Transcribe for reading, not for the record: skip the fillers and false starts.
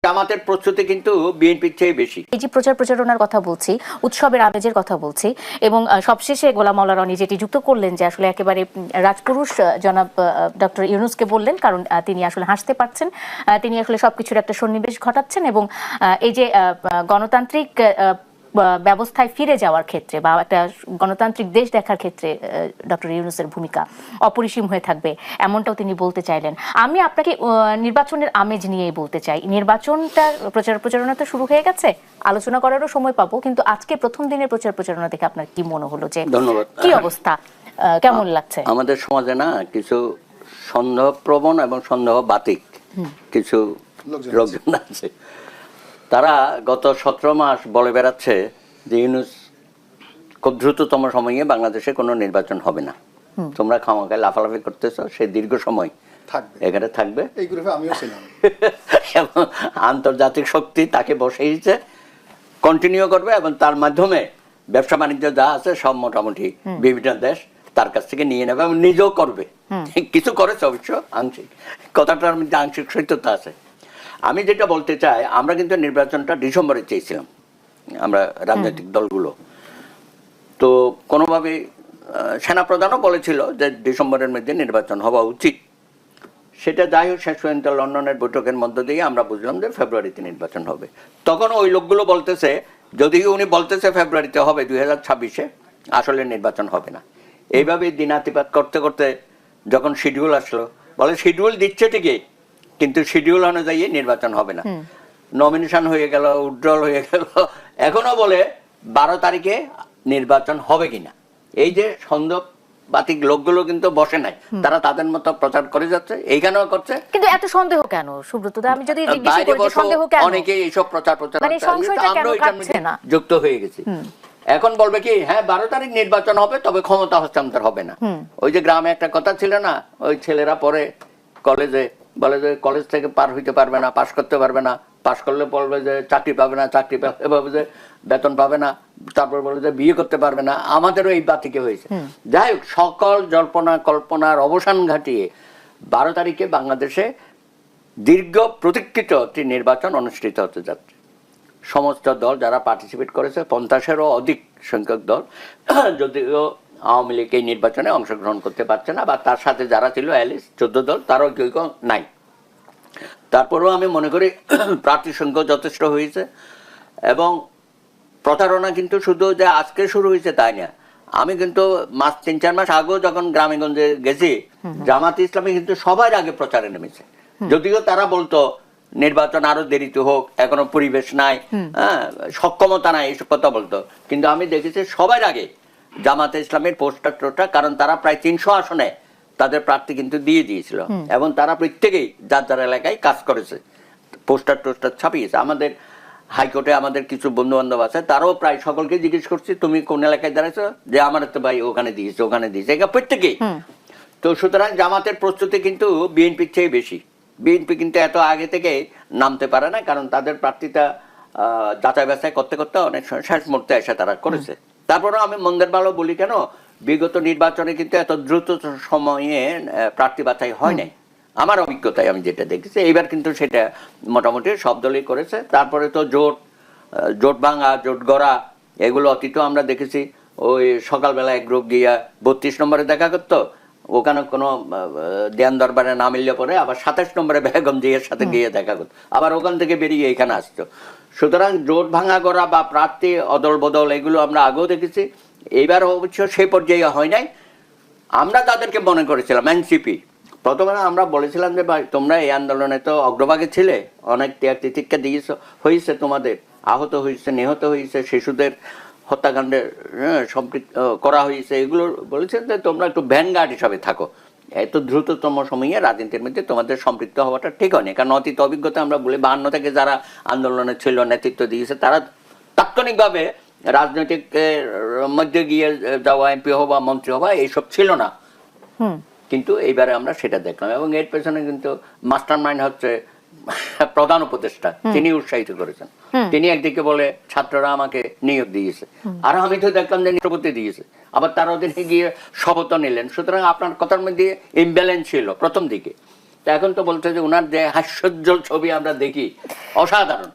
জামাতের প্রস্তুতি কিন্তু বিএনপির চেয়ে বেশি। এই যে প্রচার প্রচারণার কথা বলছি, উৎসবের আমেজের কথা বলছি, এবং সবশেষে গোলাম মাওলা রনি যেটি যুক্ত করলেন যে আসলে একেবারে রাজপুরুষ জনাব ডক্টর ইউনূসকে বললেন, কারণ তিনি আসলে হাসতে পারছেন, তিনি আসলে সবকিছুর একটা সন্নিবেশ ঘটাচ্ছেন, এবং এই যে গণতান্ত্রিক ব্যবস্থায় ফিরে যাওয়ার ক্ষেত্রে বা একটা গণতান্ত্রিক দেশ দেখার ক্ষেত্রে ডক্টর ইউনূসের ভূমিকা অপরিসীম হয়ে থাকবে, এমনটাও তিনি বলতে চাইলেন। আমি আপনাকে নির্বাচনের আমেজ নিয়েই বলতে চাই। নির্বাচনটা প্রচার প্রচারণা তো শুরু হয়ে গেছে, আলোচনা করারও সময় পাবো, কিন্তু আজকে প্রথম দিনের প্রচার প্রচারণা দেখে আপনার কি মনে হলো, যে ধন্যবাদ, কি অবস্থা, কেমন লাগছে? আমাদের সমাজে না কিছু সন্দেহপ্রবণ এবং সন্দেহ বাতিক কিছু লোকজন আছে, তারা গত 17 মাস বলে বেড়াচ্ছে যে ইউনূস খুব দ্রুততম সময়ে বাংলাদেশে কোনো নির্বাচন হবে না। তোমরা খামাখায় লাফালাফি করতেছো, সে দীর্ঘ সময় এখানে থাকবে। এই গ্রুপে আমিও ছিলাম। এবং আন্তর্জাতিক শক্তি তাকে বসেইছে, কন্টিনিউ করবে, এবং তার মাধ্যমে ব্যবসা বাণিজ্য যা আছে সব মোটামুটি বিভিন্ন দেশ তার কাছ থেকে নিয়ে নেবে এবং নিজেও করবে। কিছু করেছে অবশ্য আংশিক, কথাটার মধ্যে আংশিক সত্যতা আছে। আমি যেটা বলতে চাই, আমরা কিন্তু নির্বাচনটা ডিসেম্বরে চেয়েছিলাম, আমরা রাজনৈতিক দলগুলো। তো কোনোভাবে সেনাপ্রধানও বলেছিল যে ডিসেম্বরের মধ্যে নির্বাচন হওয়া উচিত। সেটা যাই হোক, শেষ পর্যন্ত লন্ডনের বৈঠকের মধ্য দিয়ে আমরা বুঝলাম যে ফেব্রুয়ারিতে নির্বাচন হবে। তখন ওই লোকগুলো বলতেছে, যদিও উনি বলতেছে ফেব্রুয়ারিতে হবে 2026-এ, আসলে নির্বাচন হবে না। এইভাবে দিনাতিপাত করতে করতে যখন শিডিউল আসলো, বলে শিডিউল দিচ্ছে ঠিকই, কিন্তু শিডিউল অনুযায়ী নির্বাচন হবে না। নমিনেশন হয়ে গেল, উইথড্রল হয়ে গেল, এখনো বলে 12 তারিখে নির্বাচন হবে কিনা। এই যে সন্দেহবাতিক লোকগুলো কিন্তু বসে নাই, তারা তাদের মতো প্রচার করে যাচ্ছে, এইখানেও করছে। কিন্তু এত সন্দেহ কেন সুব্রত দা? আমি যদি জিজ্ঞেস করি যে সন্দেহ কেন, অনেকেই এইসব প্রচার মানে সংশয়টা কেন কাটছে না? যুক্ত হয়ে গেছি। এখন বলবে কি, হ্যাঁ 12 তারিখ নির্বাচন হবে, তবে ক্ষমতা হস্তান্তর হবে না। ওই যে গ্রামে একটা কথা ছিল না, ওই ছেলেরা পরে কলেজে বলে যে কলেজ থেকে পার হইতে পারবে না, পাশ করতে পারবে না, পাশ করলে বলবে যে চাকরি পাবে না, চাকরি পাবে যে বেতন পাবে না, তারপর বলবে যে বিয়ে করতে পারবে না। আমাদেরও এই বাতিকে হয়েছে। যাই হোক, সকল জল্পনা কল্পনার অবসান ঘটিয়ে 12 তারিখে বাংলাদেশে দীর্ঘ প্রতীক্ষিত একটি নির্বাচন অনুষ্ঠিত হতে যাচ্ছে। সমস্ত দল যারা পার্টিসিপেট করেছে, 50-এরও অধিক সংখ্যক দল, যদিও আওয়ামী লীগ এই নির্বাচনে অংশগ্রহণ করতে পারছে না, বা তার সাথে যারা ছিল 14 দল, তারও কেউ কেউ নাই। তারপরেও আমি মনে করি প্রার্থী সংখ্যা যথেষ্ট হয়েছে। এবং প্রতারণা কিন্তু শুধু যে আজকে শুরু হয়েছে তাই না। আমি কিন্তু 3-4 মাস আগেও যখন গ্রামে গঞ্জে গেছি, জামাত ইসলামী কিন্তু সবার আগে প্রচারে নেমেছে। যদিও তারা বলতো নির্বাচন আরো দেরিতে হোক, এখনো পরিবেশ নাই, সক্ষমতা নাই, এইসব কথা বলতো, কিন্তু আমি দেখেছি সবার আগে জামাতে ইসলামের পোস্টার টোস্টার, কারণ তারা প্রায় 300 আসনে তাদের প্রার্থী কিন্তু দিয়ে দিয়েছিল, এবং তারা প্রত্যেকেই যার যার এলাকায় কাজ করেছে, পোস্টার টোস্টার ছাপিয়েছে। আমাদের হাইকোর্টে আমাদের কিছু বন্ধু বান্ধব আছে, তারাও প্রায় সকলকে জিজ্ঞেস করছি তুমি কোন এলাকায় দাঁড়াইছো, যে আমার তো ভাই ওখানে দিয়েছে, ওখানে দিয়েছে, এটা প্রত্যেকেই। তো সুতরাং জামাতের প্রস্তুতি কিন্তু বিএনপির চেয়ে বেশি। বিএনপি কিন্তু এত আগে থেকে নামতে পারে না, কারণ তাদের প্রার্থীটা যাচাই বাছাই করতে করতে অনেক শেষ মুহূর্তে এসে তারা করেছে। তারপরেও আমি মন্দের ভালো বলি কেন, বিগত নির্বাচনে কিন্তু এত দ্রুত সময়ে প্রার্থী বাছাই হয় নাই, আমার অভিজ্ঞতায় আমি যেটা দেখেছি। এইবার কিন্তু সেটা মোটামুটি সব দলই করেছে। তারপরে তো জোট ভাঙা, জোট গড়া, এগুলো অতীত আমরা দেখেছি। ওই সকালবেলা এক গ্রুপ গিয়া 32 নম্বরে দেখা করতো, ওখানে কোনো দেয়ান দরবারে না মিললে পরে আবার 27 নম্বরে বেগম জিয়ার সাথে গিয়ে দেখা করতো, আবার ওখান থেকে বেরিয়ে এখানে আসতো। সুতরাং জোট ভাঙা করা বা প্রার্থী অদল বদল, এগুলো আমরা আগেও দেখেছি। এইবার অবশ্য সেই পর্যায়ে হয় নাই। আমরা তাদেরকে মনে করেছিলাম এনসিপি, প্রথমে আমরা বলেছিলাম যে ভাই তোমরা এই আন্দোলনে তো অগ্রভাগে ছিলে, অনেক ত্যাগ তিতিক্ষা দিয়েছ, হয়েছে, তোমাদের আহত হয়েছে, নিহত হয়েছে, শিশুদের হত্যাকাণ্ডে সম্পৃক্ত করা হয়েছে, এগুলো বলেছেন যে তোমরা একটু ভ্যানগার্ড হিসাবে থাকো, এত দ্রুততম সময়ে রাজনীতির মধ্যে তোমাদের সম্পৃক্ত হওয়াটা ঠিক হয়নি। কারণ অতীত অভিজ্ঞতা আমরা বলি 52 থেকে যারা আন্দোলনে ছিল, নেতৃত্ব দিয়েছে, তারা তাৎক্ষণিকভাবে রাজনৈতিকের মধ্যে গিয়ে যাওয়া, এমপি হওয়া, মন্ত্রী হওয়া, এইসব ছিল না। কিন্তু এইবারে আমরা সেটা দেখলাম, এবং এর পেছনে কিন্তু মাস্টার মাইন্ড হচ্ছে প্রধান উপদেষ্টা, তিনি উৎসাহিত করেছেন। তিনি একদিকে বলে ছাত্ররা আমাকে নিয়োগ দিয়েছে, আর আমি তো দেখলাম যে রাষ্ট্রপতি দিয়েছে, আবার তার অধীনে গিয়ে শপথ নিলেন। সুতরাং আপনার কথার মধ্যে ইমব্যালেন্স ছিল প্রথম দিকে, তো এখন তো বলতে যে ওনার যে হাস্যোজ্জ্বল ছবি আমরা দেখি অসাধারণ।